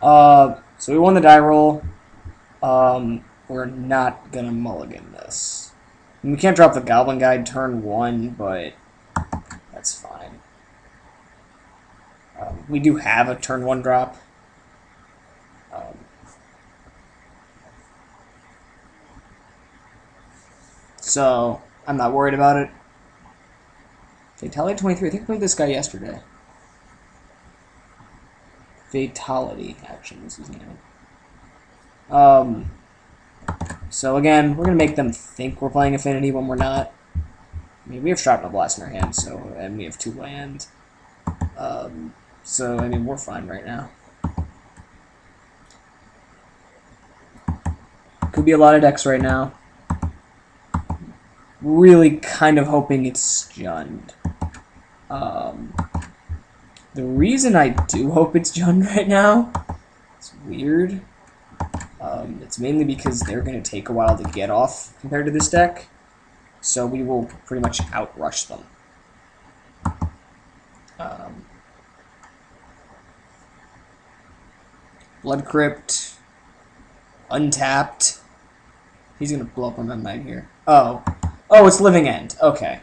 So we won the die roll. We're not gonna mulligan this. And we can't drop the Goblin Guide turn 1, but that's fine. We do have a turn 1 drop. Um, so I'm not worried about it. Fatality 23. I think I played this guy yesterday. Fatality, actually, was his name. So again, we're gonna make them think we're playing Affinity when we're not. I mean, we have Shrapnel Blast in our hand, so and we have 2 land. So I mean, we're fine right now. Could be a lot of decks right now. Really kind of hoping it's Jund. The reason I do hope it's Jund right now, it's weird. It's mainly because they're going to take a while to get off compared to this deck, so we will pretty much outrush them. Blood Crypt, untapped. He's going to blow up on that night here. Oh, it's Living End. Okay.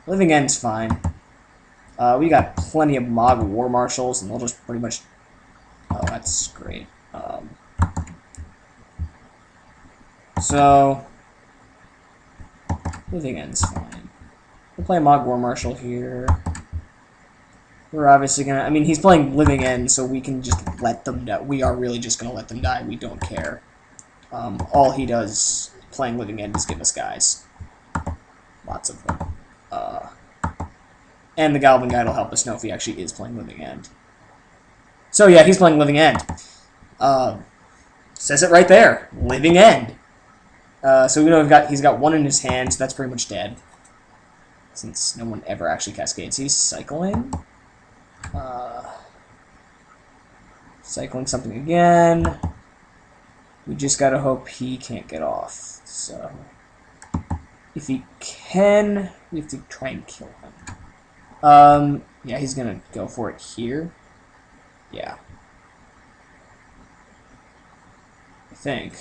Living End's fine. We got plenty of Mog War Marshals, and they'll just pretty much... Oh, that's great. So... Living End's fine. We'll play Mog War Marshal here. We're obviously gonna... I mean, he's playing Living End, so we can just let them die. We are really just gonna let them die. We don't care. All he does playing Living End is give us guys. Lots of them. And the Goblin Guide will help us know if he actually is playing Living End. So yeah, he's playing Living End. Says it right there. Living End. So we know he's got 1 in his hand, so that's pretty much dead. Since no one ever actually cascades. He's cycling. Cycling something again. We just gotta hope he can't get off. So if he can, we have to try and kill him. Yeah, he's gonna go for it here. Yeah. I think.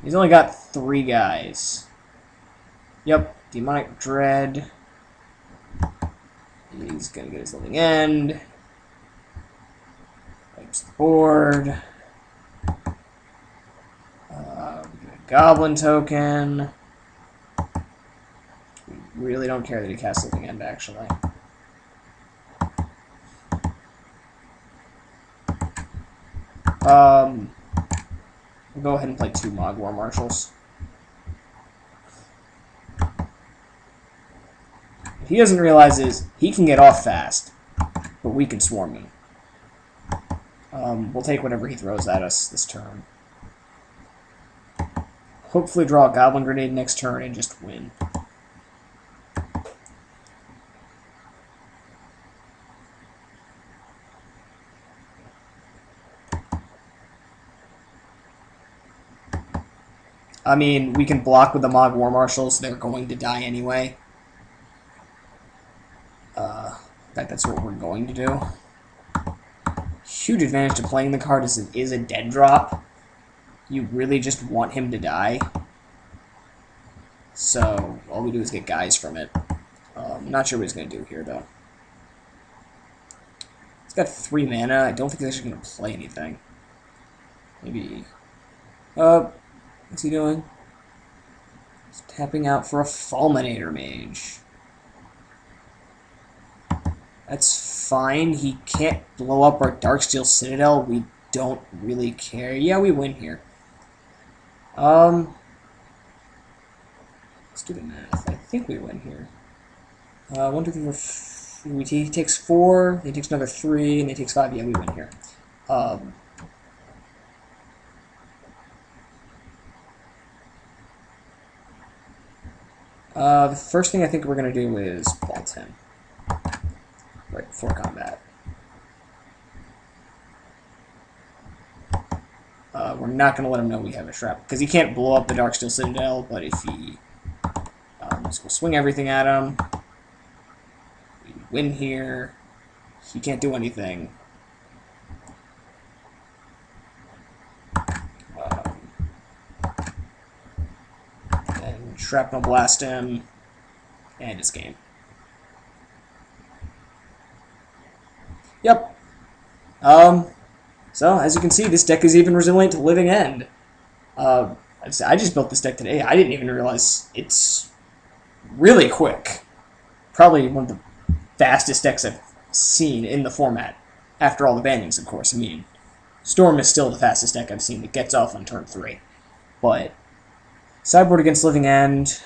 He's only got 3 guys. Yep, Demonic Dread. He's gonna get his Living End. Wipes the board. Goblin token. We really don't care that he casts Living End, actually. We'll go ahead and play 2 Mog War Marshals. What he doesn't realize is he can get off fast, but we can swarm him. We'll take whatever he throws at us this turn. Hopefully draw a Goblin Grenade next turn and just win. I mean, we can block with the Mog War Marshals. They're going to die anyway. In fact, that's what we're going to do. Huge advantage to playing the card is it is a dead drop. You really just want him to die. So, all we do is get guys from it. I'm not sure what he's going to do here, though. He's got 3 mana. I don't think he's actually going to play anything. Maybe... what's he doing? He's tapping out for a Fulminator Mage. That's fine. He can't blow up our Darksteel Citadel. We don't really care. Yeah, we win here. Let's do the math. I think we win here. 1, 2, 3, 4. He takes 4. He takes another 3, and he takes 5. Yeah, we win here. The first thing I think we're going to do is bolt him. Right before combat. We're not going to let him know we have a trap, because he can't blow up the Darksteel Citadel, but if he... so we'll swing everything at him. win here. He can't do anything. And Shrapnel Blast him, and it's game. Yep. So, as you can see, this deck is even resilient to Living End. I just built this deck today. I didn't even realize it's really quick. Probably one of the fastest decks I've seen in the format. After all the bannings, of course. I mean, Storm is still the fastest deck I've seen that gets off on turn 3. But, sideboard against Living End.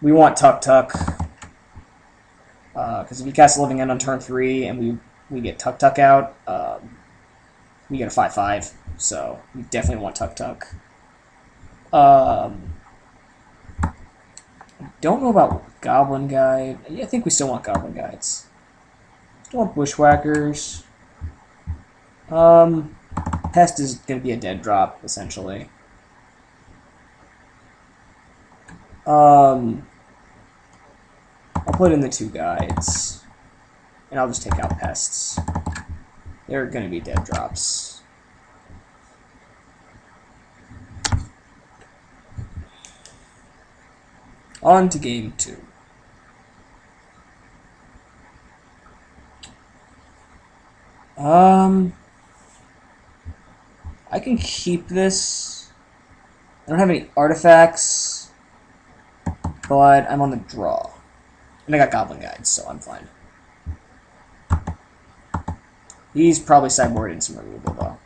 We want Tuk Tuk. Because if you cast a Living End on turn 3 and we get Tuk Tuk out, we get a 5/5. So, we definitely want Tuk Tuk. I don't know about Goblin Guide. Yeah, I think we still want Goblin Guides. Still want Bushwhackers. Pest is going to be a dead drop, essentially. I'll put in the 2 guides. And I'll just take out Pests. They're going to be dead drops. On to game 2. I can keep this. I don't have any artifacts, but I'm on the draw. And I got Goblin Guides, so I'm fine. He's probably sideboarding some removal, though.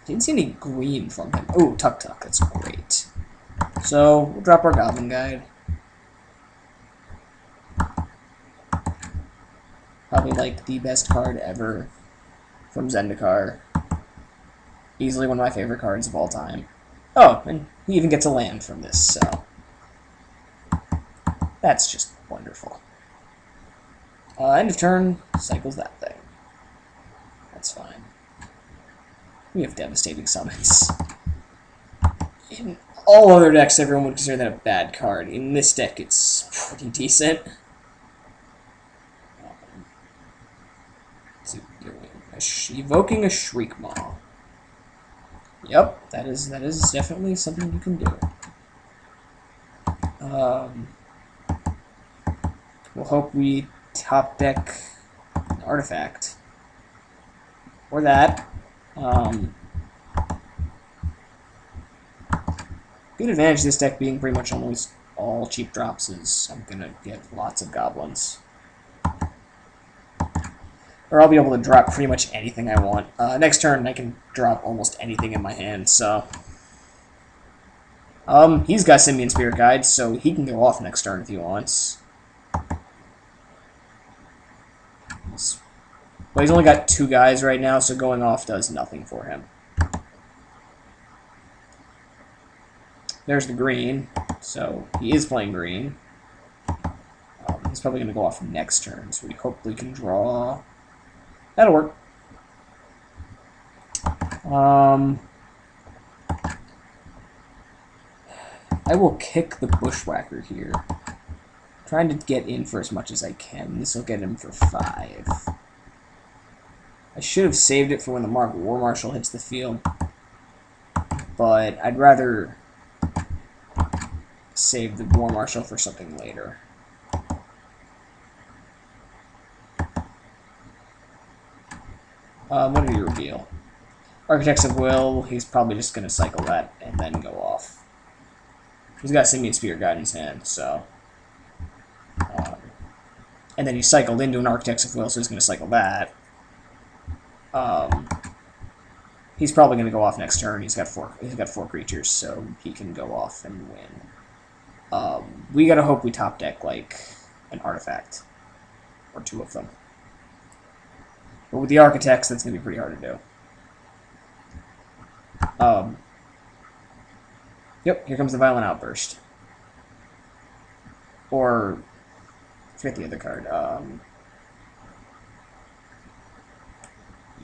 Didn't see any green from him. Oh, Tuk Tuk, that's great. So, we'll drop our Goblin Guide. Probably like the best card ever from Zendikar. Easily one of my favorite cards of all time. Oh, and he even gets a land from this, so that's just wonderful. End of turn, cycles that thing. That's fine. We have devastating summons. In all other decks, everyone would consider that a bad card. In this deck, it's pretty decent. What's it doing? Evoking a Shriekmaw. Yep, that is definitely something you can do. We'll hope we top deck an artifact. Or that. Good advantage of this deck being pretty much almost all cheap drops is I'm going to get lots of goblins. Or I'll be able to drop pretty much anything I want. Next turn I can drop almost anything in my hand, so... he's got Simian Spirit Guide, so he can go off next turn if he wants. But he's only got 2 guys right now, so going off does nothing for him. There's the green, so he is playing green. He's probably going to go off next turn, so we hopefully can draw. That'll work. I will kick the Bushwhacker here. Trying to get in for as much as I can. This will get him for 5. I should have saved it for when the War Marshal hits the field, but I'd rather save the War Marshal for something later. What did he reveal? Architects of Will, he's probably just going to cycle that and then go off. He's got Simian Spirit Guide in his hand, so... and then he cycled into an Architects of Will, so he's going to cycle that. He's probably going to go off next turn. He's got 4 creatures, so he can go off and win. We got to hope we top deck, like, an artifact. Or 2 of them. But with the Architects, that's going to be pretty hard to do. Yep, here comes the Violent Outburst. Or, I forget the other card.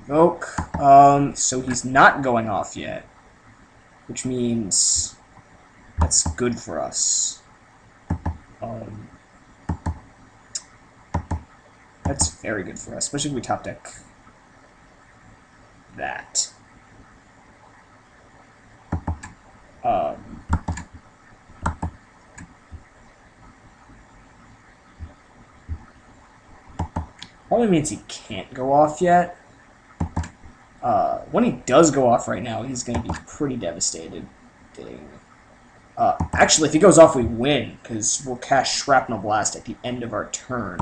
Evoke. So he's not going off yet. Which means that's good for us. Um, that's very good for us, especially if we top deck that. Probably means he can't go off yet. When he does go off right now, he's going to be pretty devastated. Actually, if he goes off, we win, because we'll cast Shrapnel Blast at the end of our turn.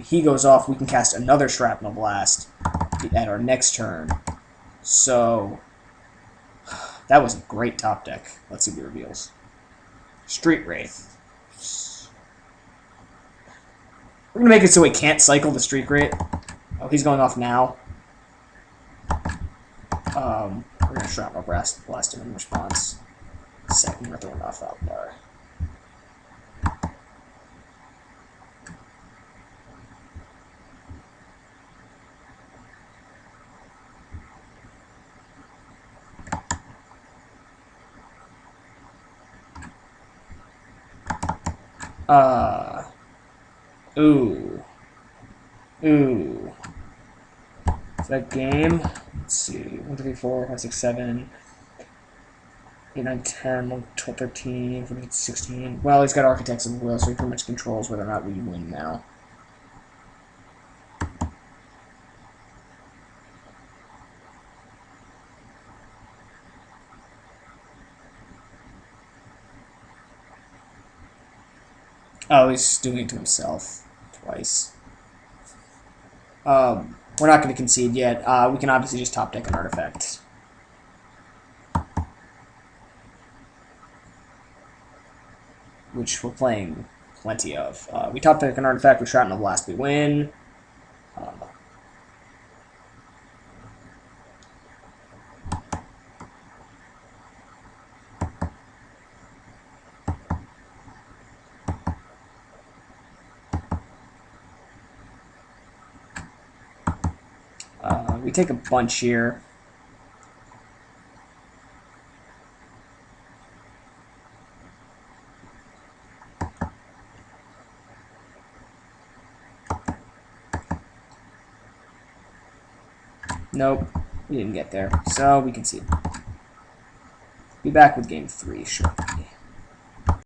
He goes off, we can cast another Shrapnel Blast at our next turn. So, that was a great top deck. Let's see what he reveals. Street Wraith. We're going to make it so he can't cycle the Street Wraith. Oh, he's going off now. We're going to Shrapnel Blast him in response. Second, we're throwing off Alpar. Ooh. Is that game? Let's see. 1, 2, 3, 4, 5, 6, 7, 8, 9, 10, 11, 12, 13, 14, 16. Well, he's got Architects of the Will, so he pretty much controls whether or not we win now. Oh, he's doing it to himself twice. We're not going to concede yet. We can obviously just top deck an artifact. Which we're playing plenty of. We top deck an artifact with Shrapnel Blast, we win. We take a bunch here. Nope, we didn't get there, so we concede. Be back with game 3, sure.